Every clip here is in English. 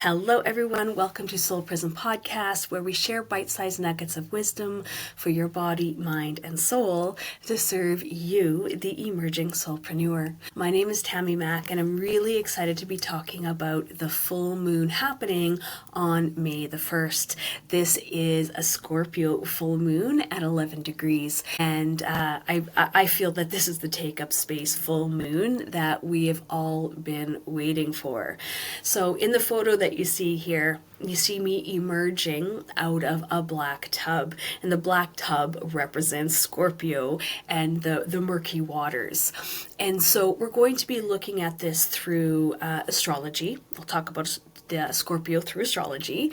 Hello, everyone. Welcome to Soulprism Podcast, where we share bite-sized nuggets of wisdom for your body, mind, and soul to serve you, the emerging soulpreneur. My name is Tammy Mack, and I'm really excited to be talking about the full moon happening on May the 1st. This is a Scorpio full moon at 11 degrees, and I feel that this is the take-up space full moon that we have all been waiting for. So in the photo that you see here, you see me emerging out of a black tub, and the black tub represents Scorpio and the murky waters. And so we're going to be looking at this through astrology. We'll talk about the Scorpio through astrology,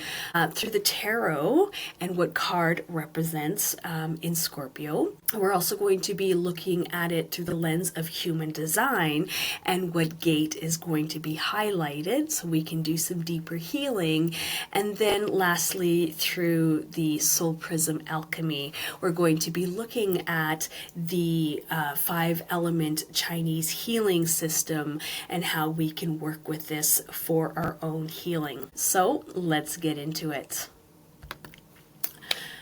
through the tarot and what card represents in Scorpio. We're also going to be looking at it through the lens of human design and what gate is going to be highlighted so we can do some deeper healing. And then lastly, through the Soulprism Alchemy, we're going to be looking at the 5-element Chinese healing system and how we can work with this for our own healing. So let's get into it.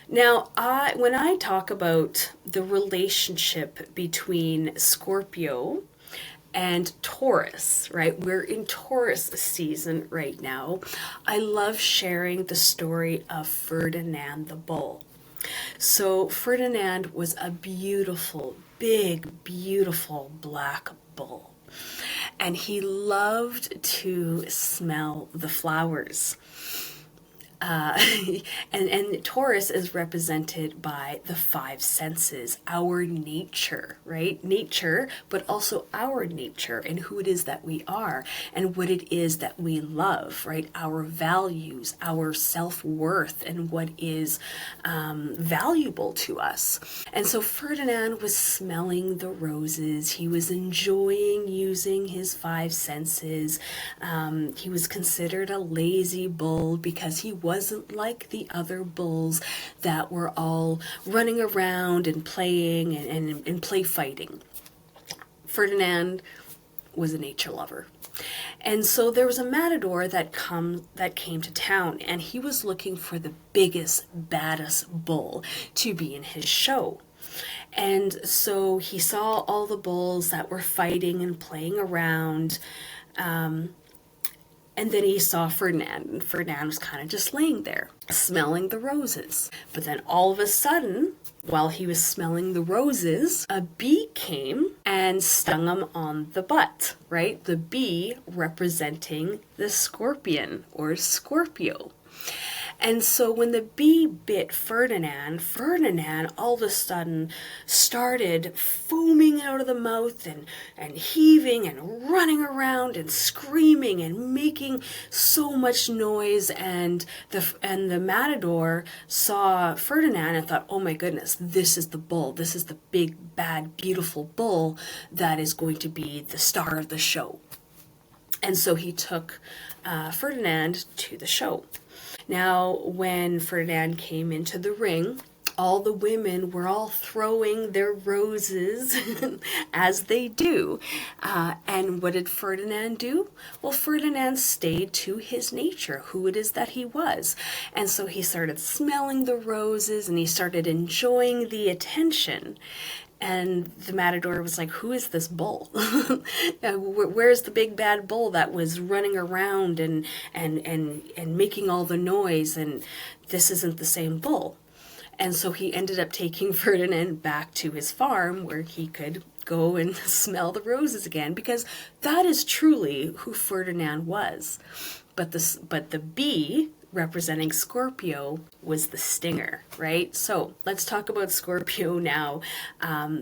Now, when I talk about the relationship between Scorpio and Taurus, right? We're in Taurus season right now. I love sharing the story of Ferdinand the bull. So Ferdinand was a beautiful, big, beautiful black bull. And he loved to smell the flowers. And Taurus is represented by the 5 senses, our nature, right? Nature, but also our nature and who it is that we are and what it is that we love, right? Our values, our self-worth, and what is valuable to us. And so Ferdinand was smelling the roses. He was enjoying using his 5 senses. He was considered a lazy bull because he wasn't like the other bulls that were all running around and playing and play fighting. Ferdinand was a nature lover. And so there was a matador that came to town, and he was looking for the biggest, baddest bull to be in his show. And so he saw all the bulls that were fighting and playing around, and then he saw Ferdinand, and Ferdinand was kind of just laying there, smelling the roses. But then all of a sudden, while he was smelling the roses, a bee came and stung him on the butt, right? The bee representing the scorpion or Scorpio. And so when the bee bit Ferdinand all of a sudden started foaming out of the mouth and heaving and running around and screaming and making so much noise. And the matador saw Ferdinand and thought, oh my goodness, this is the bull. This is the big, bad, beautiful bull that is going to be the star of the show. And so he took Ferdinand to the show. Now, when Ferdinand came into the ring, all the women were all throwing their roses as they do. And what did Ferdinand do? Well, Ferdinand stayed to his nature, who it is that he was. And so he started smelling the roses and he started enjoying the attention. And the matador was like, who is this bull? Where's the big bad bull that was running around and making all the noise? And this isn't the same bull. And so he ended up taking Ferdinand back to his farm where he could go and smell the roses again, because that is truly who Ferdinand was. But the bee representing Scorpio was the stinger, right? So let's talk about Scorpio now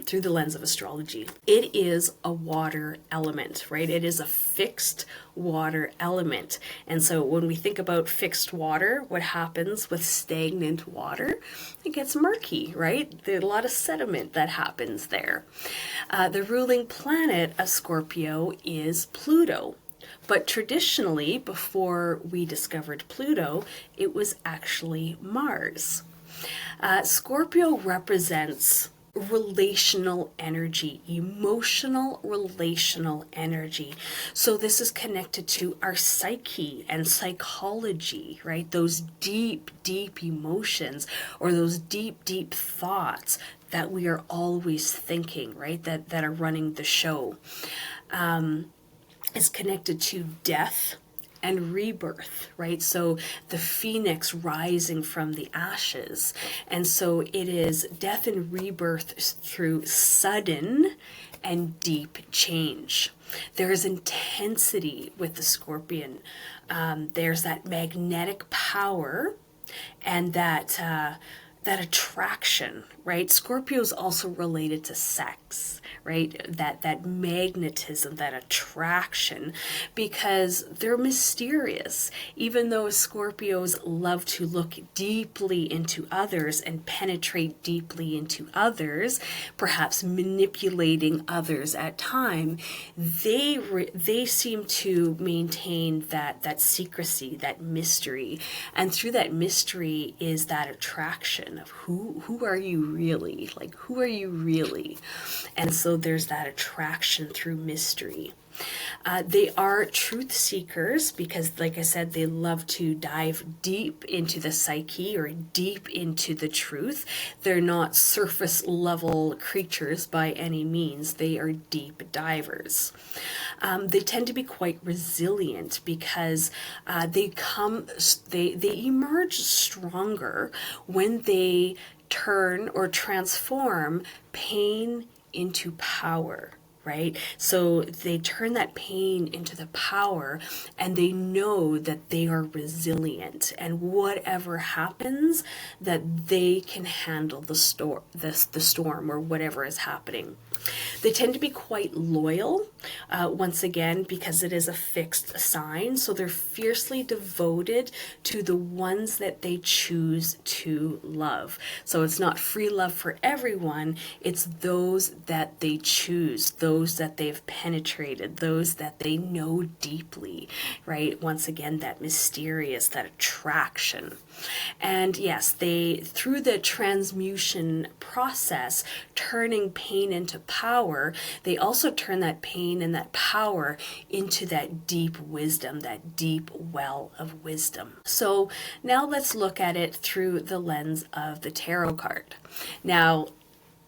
through the lens of astrology. It is a water element, right? It is a fixed water element. And so when we think about fixed water, what happens with stagnant water? It gets murky, right? There's a lot of sediment that happens there. The ruling planet of Scorpio is Pluto. But traditionally, before we discovered Pluto, it was actually Mars. Scorpio represents relational energy, emotional relational energy. So this is connected to our psyche and psychology, right? Those deep, deep emotions, or those deep, deep thoughts that we are always thinking, right? That are running the show. Is connected to death and rebirth, right? So the phoenix rising from the ashes. And so it is death and rebirth through sudden and deep change. There is intensity with the Scorpion. There's that magnetic power and that attraction, right? Scorpio is also related to sex, right? That magnetism, that attraction, because they're mysterious. Even though Scorpios love to look deeply into others and penetrate deeply into others, perhaps manipulating others at time, they seem to maintain that secrecy, that mystery, and through that mystery is that attraction of who are you really? Like, who are you really? And so there's that attraction through mystery. They are truth seekers because, like I said, they love to dive deep into the psyche or deep into the truth. They're not surface level creatures by any means. They are deep divers. They tend to be quite resilient because they emerge stronger when they turn or transform pain into power. Right? So they turn that pain into the power, and they know that they are resilient, and whatever happens, that they can handle the storm or whatever is happening. They tend to be quite loyal, once again, because it is a fixed sign. So they're fiercely devoted to the ones that they choose to love. So it's not free love for everyone. It's those that they choose, those that they've penetrated, those that they know deeply, right? Once again, that mysterious, that attraction. And yes, they, through the transmutation process, turning pain into power, they also turn that pain and that power into that deep wisdom, that deep well of wisdom. So now let's look at it through the lens of the tarot card. Now,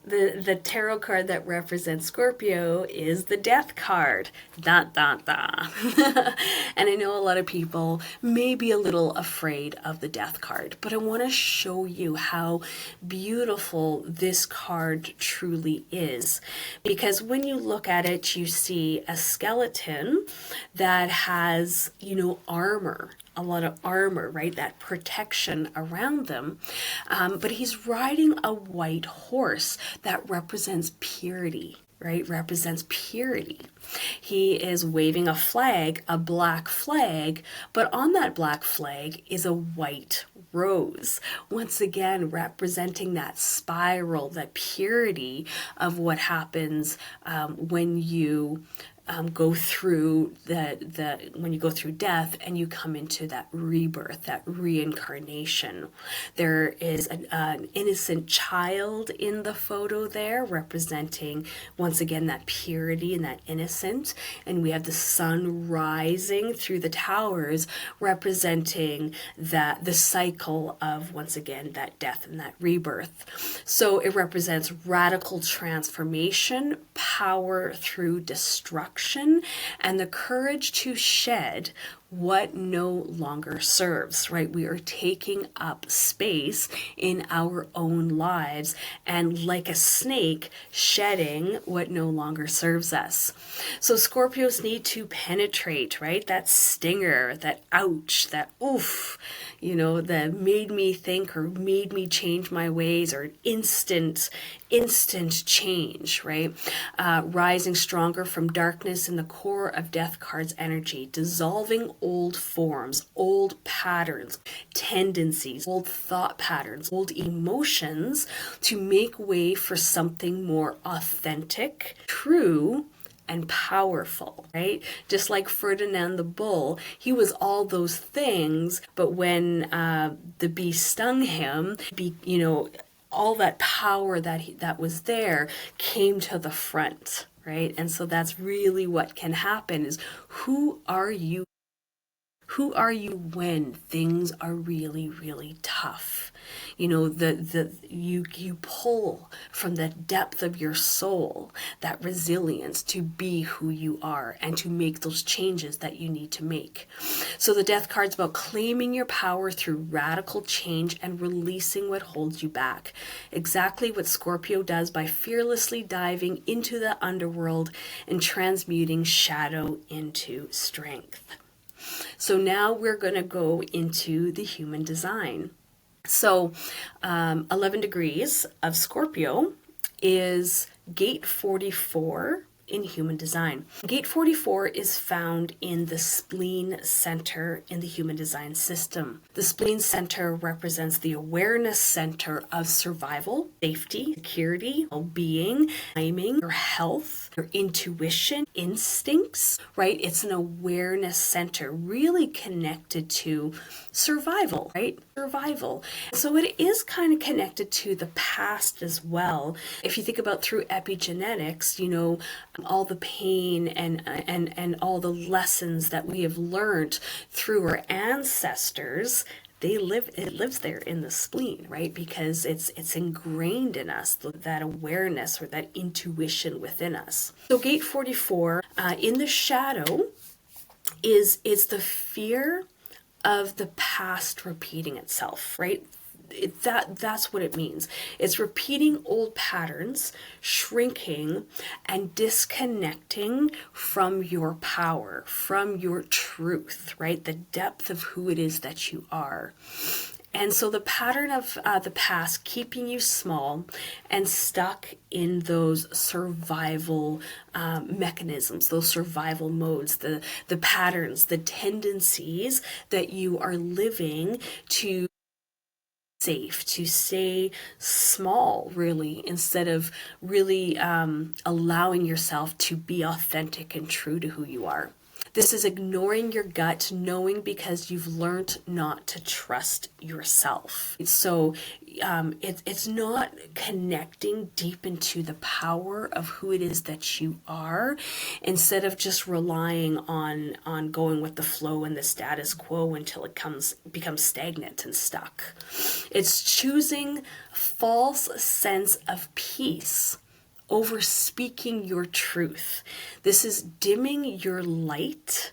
the tarot card that represents Scorpio is the Death card. And I know a lot of people may be a little afraid of the Death card, but I want to show you how beautiful this card truly is. Because when you look at it, you see a skeleton that has, armor. A lot of armor, right? That protection around them. But he's riding a white horse that represents purity, right? Represents purity. He is waving a flag, a black flag, but on that black flag is a white rose. Once again, representing that spiral, that purity of what happens when you go through when you go through death and you come into that rebirth, that reincarnation. There is an innocent child in the photo there, representing once again that purity and that innocent. And we have the sun rising through the towers, representing the cycle of, once again, that death and that rebirth. So it represents radical transformation, power through destruction, and the courage to shed what no longer serves, right? We are taking up space in our own lives and, like a snake, shedding what no longer serves us. So Scorpios need to penetrate, right? That stinger, that ouch, that oof, that made me think or made me change my ways, or instant change, right? Rising stronger from darkness in the core of Death card's energy, dissolving old forms, old patterns, tendencies, old thought patterns, old emotions to make way for something more authentic, true, and powerful, right? Just like Ferdinand the bull, he was all those things, but when the bee stung him, all that power that was there came to the front, right? And so that's really what can happen is, who are you? Who are you when things are really, really tough? You know, you pull from the depth of your soul that resilience to be who you are and to make those changes that you need to make. So the Death card's about claiming your power through radical change and releasing what holds you back. Exactly what Scorpio does by fearlessly diving into the underworld and transmuting shadow into strength. So now we're going to go into the human design. So 11 degrees of Scorpio is gate 44 in human design. Gate 44 is found in the spleen center in the human design system. The spleen center represents the awareness center of survival, safety, security, well-being, timing, your health, your intuition, instincts, right? It's an awareness center really connected to survival, right? Survival. So it is kind of connected to the past as well. If you think about through epigenetics, you know, all the pain and all the lessons that we have learned through our ancestors, it lives there in the spleen, right? Because it's ingrained in us, that awareness or that intuition within us. So gate 44 in the shadow is the fear of the past repeating itself, right? That's what it means. It's repeating old patterns, shrinking, and disconnecting from your power, from your truth, right? The depth of who it is that you are. And so the pattern of the past keeping you small and stuck in those survival mechanisms, those survival modes, the patterns, the tendencies that you are living to safe, to stay small, really, instead of really allowing yourself to be authentic and true to who you are. This is ignoring your gut, knowing because you've learned not to trust yourself. So it's not connecting deep into the power of who it is that you are, instead of just relying on going with the flow and the status quo until it becomes stagnant and stuck. It's choosing false sense of peace over speaking your truth. This is dimming your light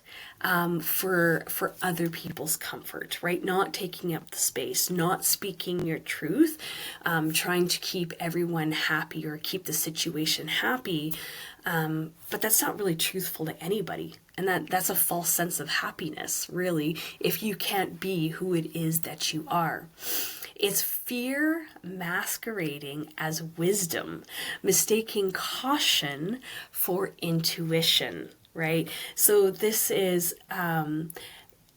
for other people's comfort, right? Not taking up the space, not speaking your truth, trying to keep everyone happy or keep the situation happy. But that's not really truthful to anybody. And that's a false sense of happiness, really, if you can't be who it is that you are. It's fear masquerading as wisdom, mistaking caution for intuition, right? So this is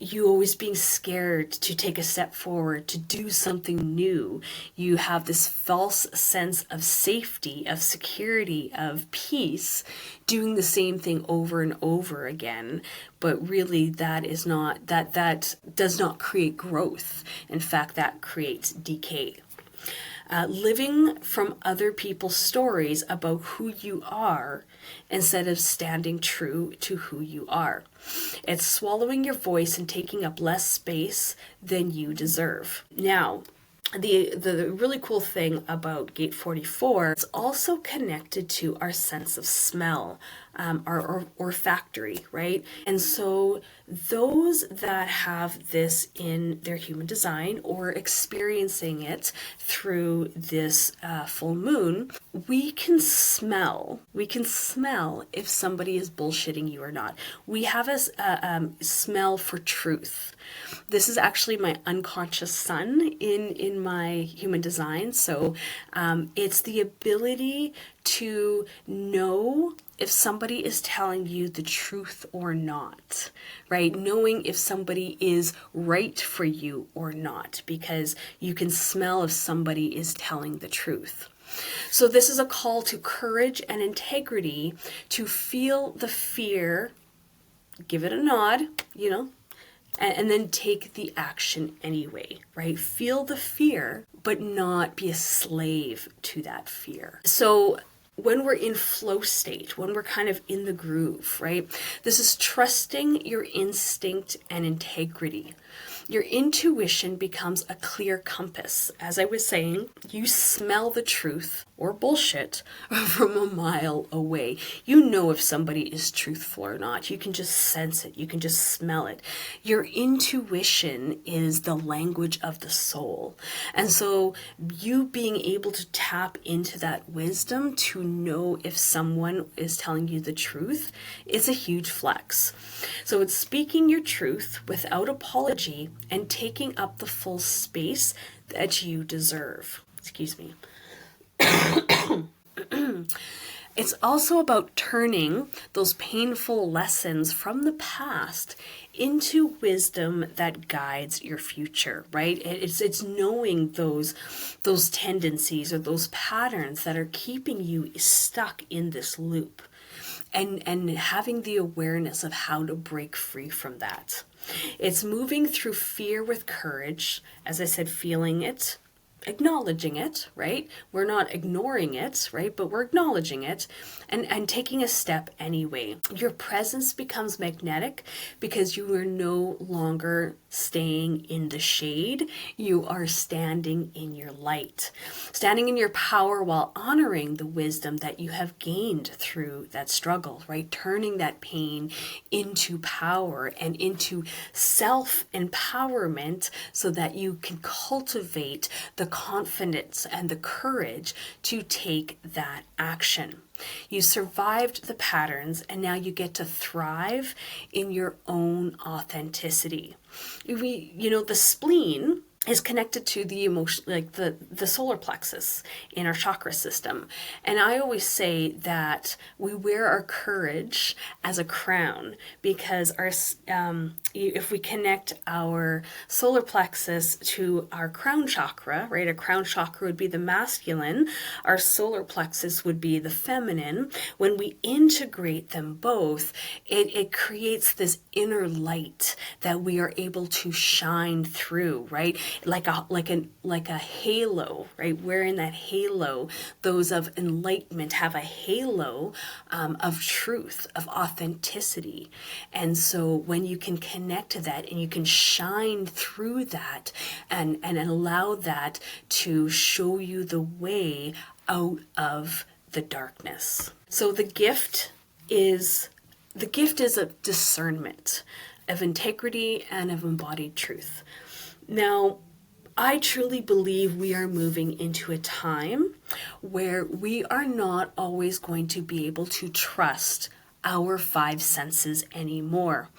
you always being scared to take a step forward, to do something new. You have this false sense of safety, of security, of peace, doing the same thing over and over again. But really that does not create growth. In fact, that creates decay. Living from other people's stories about who you are instead of standing true to who you are. It's swallowing your voice and taking up less space than you deserve. Now, the really cool thing about gate 44 is also connected to our sense of smell, our olfactory, right? And so those that have this in their human design or experiencing it through this full moon, we can smell if somebody is bullshitting you or not. We have a smell for truth. This is actually my unconscious sun in my human design. So it's the ability to know if somebody is telling you the truth or not, right? Knowing if somebody is right for you or not, because you can smell if somebody is telling the truth. So this is a call to courage and integrity, to feel the fear, give it a nod, and then take the action anyway, right? Feel the fear, but not be a slave to that fear. So when we're in flow state, when we're kind of in the groove, right? This is trusting your instinct and integrity. Your intuition becomes a clear compass. As I was saying, you smell the truth or bullshit from a mile away. You know if somebody is truthful or not. You can just sense it. You can just smell it. Your intuition is the language of the soul. And so you being able to tap into that wisdom to know if someone is telling you the truth is a huge flex. So it's speaking your truth without apology and taking up the full space that you deserve. Excuse me. It's also about turning those painful lessons from the past into wisdom that guides your future, right? It's knowing those tendencies or those patterns that are keeping you stuck in this loop, and having the awareness of how to break free from that. It's moving through fear with courage, as I said, feeling it, acknowledging it, right? We're not ignoring it, right? But we're acknowledging it and taking a step anyway. Your presence becomes magnetic because you are no longer staying in the shade. You are standing in your light, standing in your power while honoring the wisdom that you have gained through that struggle, right? Turning that pain into power and into self-empowerment so that you can cultivate the confidence and the courage to take that action. You survived the patterns and now you get to thrive in your own authenticity. The spleen is connected to the emotion, like the solar plexus in our chakra system. And I always say that we wear our courage as a crown because if we connect our solar plexus to our crown chakra, right? A crown chakra would be the masculine, our solar plexus would be the feminine. When we integrate them both, it creates this inner light that we are able to shine through, right? Like a halo, right? Wearing that halo, those of enlightenment have a halo of truth, of authenticity. And so when you can connect to that and you can shine through that and allow that to show you the way out of the darkness. So the gift is a discernment of integrity and of embodied truth. Now, I truly believe we are moving into a time where we are not always going to be able to trust our five senses anymore.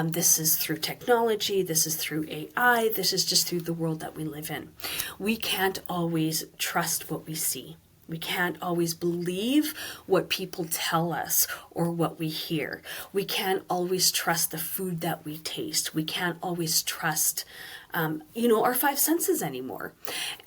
This is through technology, this is through AI, this is just through the world that we live in. We can't always trust what we see. We can't always believe what people tell us or what we hear. We can't always trust the food that we taste. We can't always trust our five senses anymore.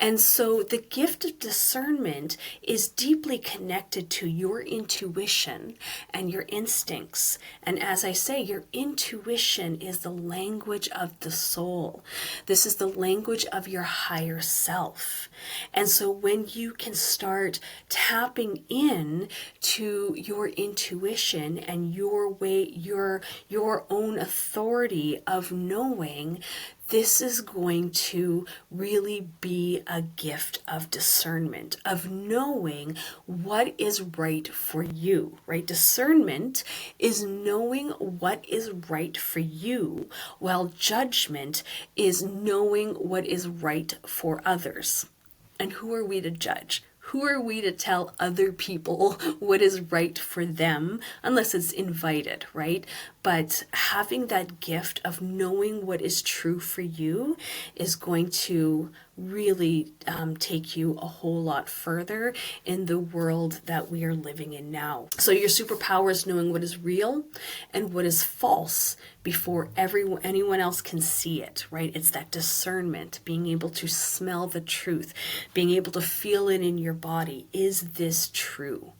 And so the gift of discernment is deeply connected to your intuition and your instincts. And as I say, your intuition is the language of the soul. This is the language of your higher self. And so when you can start tapping in to your intuition and your way, your own authority of knowing, this is going to really be a gift of discernment, of knowing what is right for you, right? Discernment is knowing what is right for you, while judgment is knowing what is right for others. And who are we to judge? Who are we to tell other people what is right for them, unless it's invited, right? But having that gift of knowing what is true for you is going to really take you a whole lot further in the world that we are living in now. So your superpower is knowing what is real and what is false before anyone else can see it, right? It's that discernment, being able to smell the truth, being able to feel it in your body. Is this true?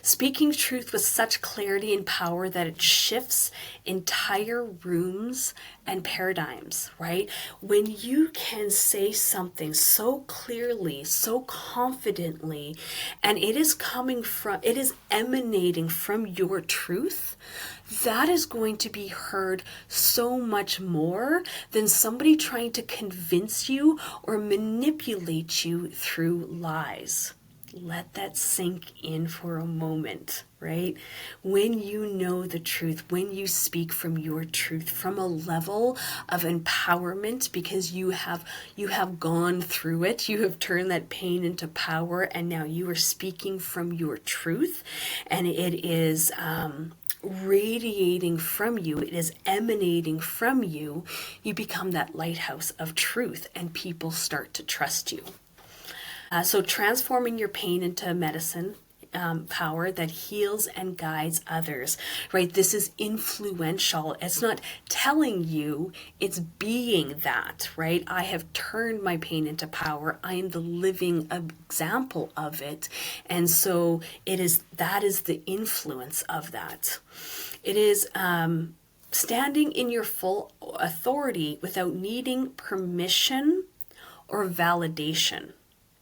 Speaking truth with such clarity and power that it shifts entire rooms and paradigms, right? When you can say something so clearly, so confidently, and it is emanating from your truth, that is going to be heard so much more than somebody trying to convince you or manipulate you through lies. Let that sink in for a moment, right? When you know the truth, when you speak from your truth, from a level of empowerment, because you have gone through it, you have turned that pain into power, and now you are speaking from your truth, and it is radiating from you, it is emanating from you, you become that lighthouse of truth, and people start to trust you. So transforming your pain into medicine, power that heals and guides others, right? This is influential. It's not telling you, it's being that, right? I have turned my pain into power. I am the living example of it. And so that is the influence of that. It is standing in your full authority without needing permission or validation.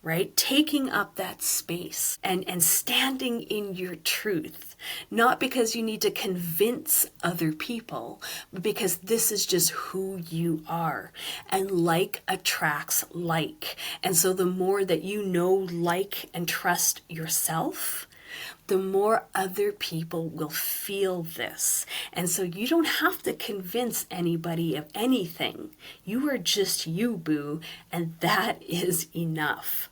Right? Taking up that space and standing in your truth, not because you need to convince other people, but because this is just who you are. And like attracts like. And so the more that you know, like, and trust yourself, the more other people will feel this. And so you don't have to convince anybody of anything. You are just you, boo, and that is enough.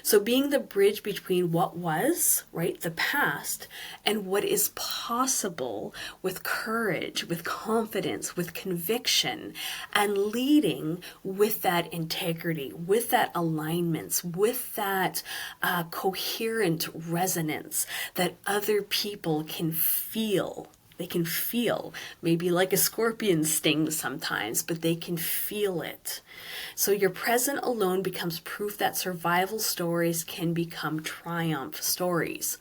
So being the bridge between what was, right, the past, and what is possible with courage, with confidence, with conviction, and leading with that integrity, with that alignments, with that coherent resonance that other people can feel. They can feel, maybe like a scorpion sting sometimes, but they can feel it. So your present alone becomes proof that survival stories can become triumph stories.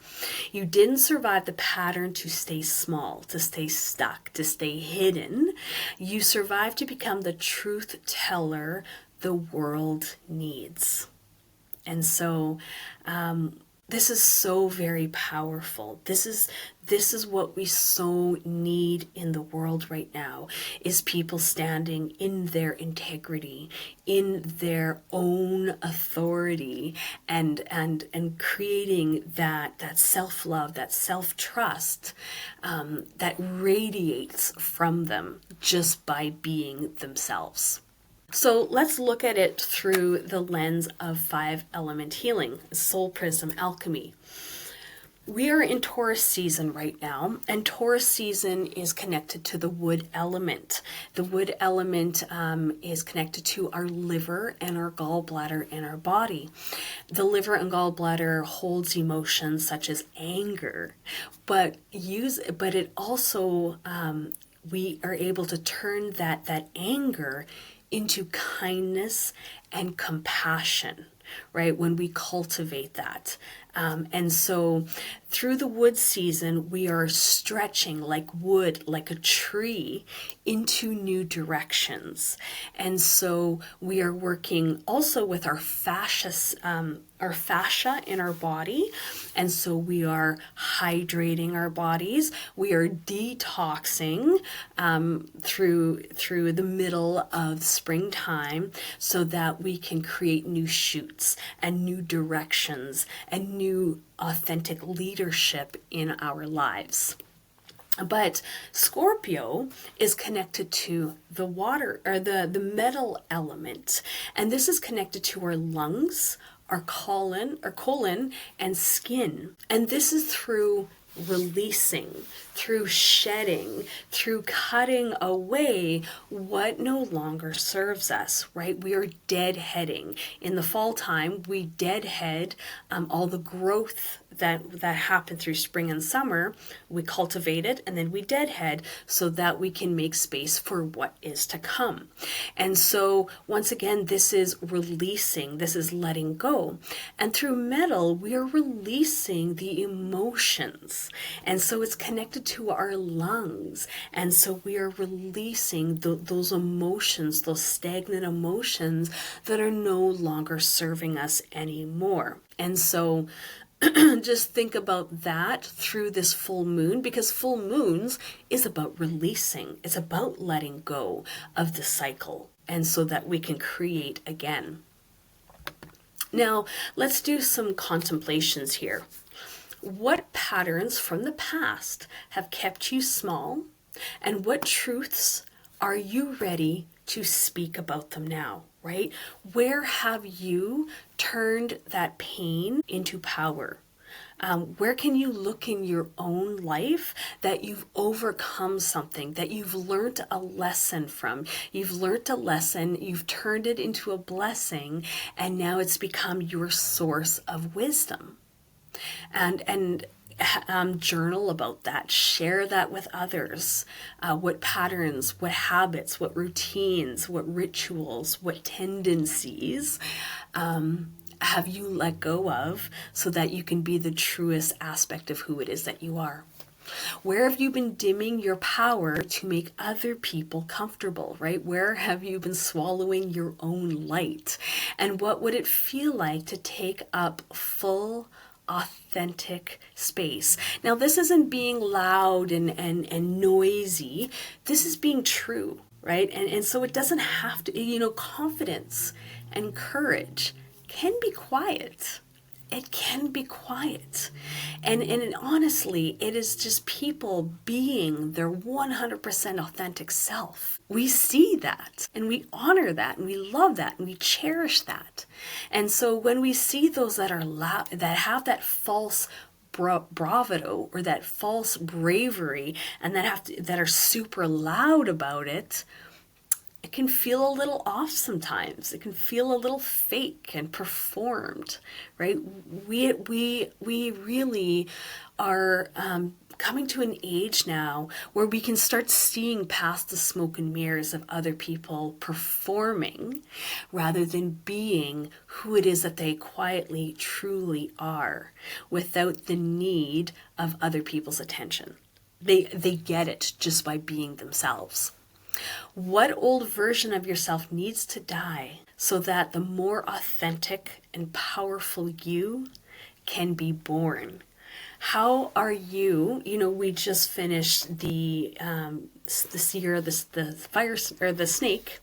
You didn't survive the pattern to stay small, to stay stuck, to stay hidden. You survived to become the truth teller the world needs. And so, this is so very powerful. This is what we so need in the world right now, is people standing in their integrity, in their own authority, and creating that self-love, that self-trust that radiates from them just by being themselves. So let's look at it through the lens of 5-element healing, Soulprism Alchemy. We are in Taurus season right now, and Taurus season is connected to the wood element. The wood element is connected to our liver and our gallbladder in our body. The liver and gallbladder holds emotions such as anger, but it also we are able to turn that anger into kindness and compassion, right? When we cultivate that. And so through the wood season, we are stretching like wood, like a tree, into new directions. And so we are working also with our fascia in our body. And so we are hydrating our bodies. We are detoxing through the middle of springtime so that we can create new shoots and new directions and new authentic leadership in our lives. But Scorpio is connected to the water, or the metal element, and this is connected to our lungs, our colon and skin. And this is through releasing, through shedding, through cutting away what no longer serves us, right? We are deadheading. In the fall time, we deadhead all the growth that happen through spring and summer, we cultivate it and then we deadhead so that we can make space for what is to come. And so once again, this is releasing, this is letting go. And through metal, we are releasing the emotions. And so it's connected to our lungs. And so we are releasing those emotions, those stagnant emotions that are no longer serving us anymore. And so just think about that through this full moon, because full moons is about releasing. It's about letting go of the cycle, and so that we can create again. Now, let's do some contemplations here. What patterns from the past have kept you small, and what truths are you ready to speak about them now? Right? Where have you turned that pain into power? Where can you look in your own life that you've overcome something, that you've learned a lesson from? You've learned a lesson, you've turned it into a blessing, and now it's become your source of wisdom. And journal about that, share that with others. What patterns, what habits, what routines, what rituals, what tendencies have you let go of so that you can be the truest aspect of who it is that you are? Where have you been dimming your power to make other people comfortable, right? Where have you been swallowing your own light? And what would it feel like to take up full authentic space? Now, this isn't being loud and noisy. This is being true, right? And so it doesn't have to, confidence and courage can be quiet. It can be quiet. And honestly, it is just people being their 100% authentic self. We see that and we honor that and we love that and we cherish that. And so when we see those that are loud, that have that false bravado or that false bravery and that are super loud about it, it can feel a little off sometimes. It can feel a little fake and performed, right? We really are coming to an age now where we can start seeing past the smoke and mirrors of other people performing rather than being who it is that they quietly, truly are without the need of other people's attention. They get it just by being themselves. What old version of yourself needs to die so that the more authentic and powerful you can be born? How are you? We just finished the seer, the fire, or the snake.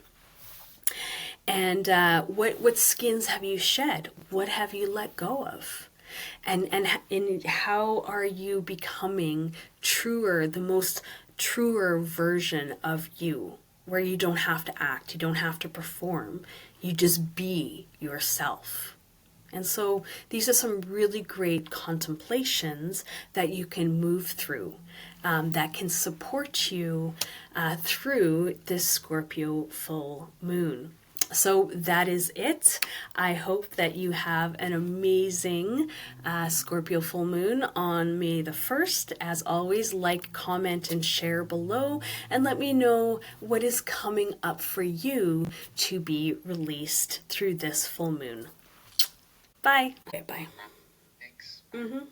And what skins have you shed? What have you let go of? And how are you becoming truer, the most truer version of you, where you don't have to act, you don't have to perform, you just be yourself. And so these are some really great contemplations that you can move through, that can support you through this Scorpio full moon. So that is it. I hope that you have an amazing Scorpio full moon on May the 1st. As always, like, comment, and share below, and let me know what is coming up for you to be released through this full moon. Bye. Okay, bye. Thanks. Mm-hmm.